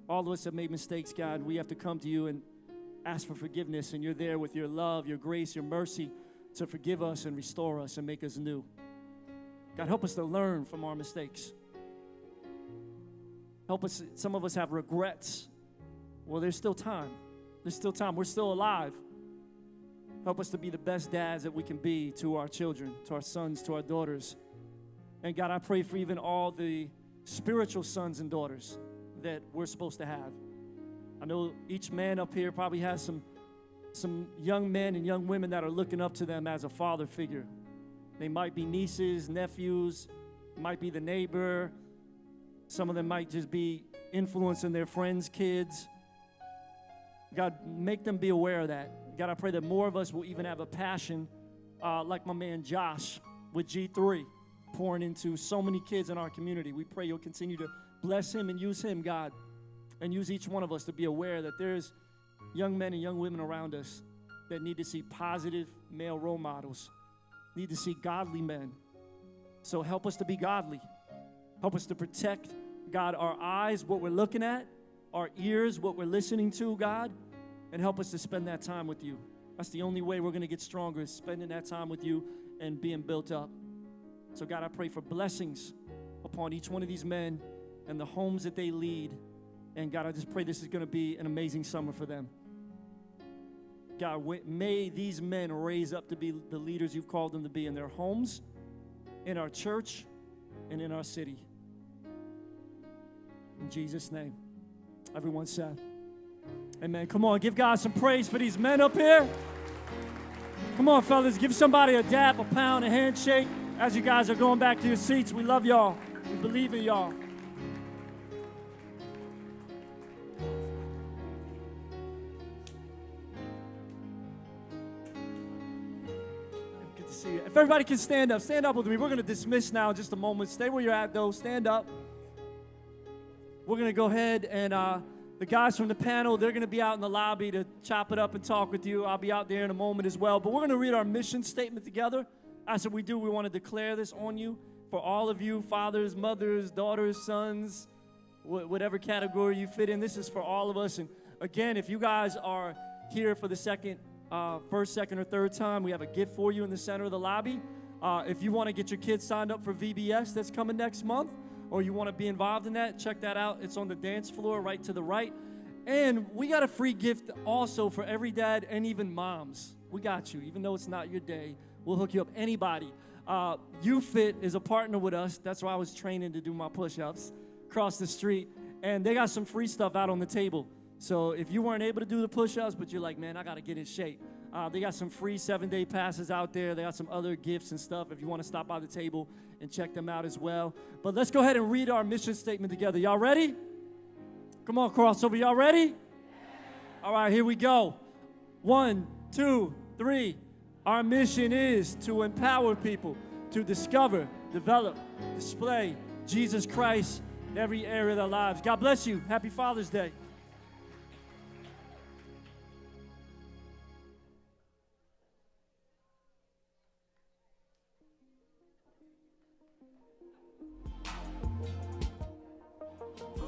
All of us have made mistakes, God. We have to come to you and ask for forgiveness, and you're there with your love, your grace, your mercy to forgive us and restore us and make us new. God, help us to learn from our mistakes. Help us. Some of us have regrets. Well, there's still time. There's still time. We're still alive. Help us to be the best dads that we can be to our children, to our sons, to our daughters. And God, I pray for even all the spiritual sons and daughters that we're supposed to have. I know each man up here probably has some young men and young women that are looking up to them as a father figure. They might be nieces, nephews, might be the neighbor. Some of them might just be influencing their friends' kids. God, make them be aware of that. God, I pray that more of us will even have a passion like my man Josh with G3, pouring into so many kids in our community. We pray you'll continue to bless him and use him, God, and use each one of us to be aware that there's young men and young women around us that need to see positive male role models. need to see godly men. So help us to be godly. Help us to protect, God, our eyes, what we're looking at, our ears, what we're listening to, God, and help us to spend that time with you. That's the only way we're going to get stronger, is spending that time with you and being built up. So, God, I pray for blessings upon each one of these men and the homes that they lead. And, God, I just pray this is going to be an amazing summer for them. God, may these men raise up to be the leaders you've called them to be in their homes, in our church, and in our city. In Jesus' name. Everyone said, amen. Come on, give God some praise for these men up here. Come on, fellas, give somebody a dap, a pound, a handshake as you guys are going back to your seats. We love y'all. We believe in y'all. Good to see you. If everybody can stand up with me. We're going to dismiss now in just a moment. Stay where you're at, though. Stand up. We're going to go ahead and the guys from the panel, they're going to be out in the lobby to chop it up and talk with you. I'll be out there in a moment as well. But we're going to read our mission statement together. As we do, we want to declare this on you for all of you, fathers, mothers, daughters, sons, whatever category you fit in. This is for all of us. And again, if you guys are here for the first, second, or third time, we have a gift for you in the center of the lobby. If you want to get your kids signed up for VBS that's coming next month, or you want to be involved in that, check that out. It's on the dance floor right to the right. And we got a free gift also for every dad and even moms. We got you. Even though it's not your day, we'll hook you up. Anybody. UFit is a partner with us. That's where I was training to do my push-ups across the street. And they got some free stuff out on the table. So if you weren't able to do the push-ups, but you're like, man, I got to get in shape. They got some free 7-day passes out there. They got some other gifts and stuff if you want to stop by the table and check them out as well. But let's go ahead and read our mission statement together. Y'all ready? Come on, crossover. Y'all ready? All right, here we go. 1, 2, 3. Our mission is to empower people to discover, develop, display Jesus Christ in every area of their lives. God bless you. Happy Father's Day.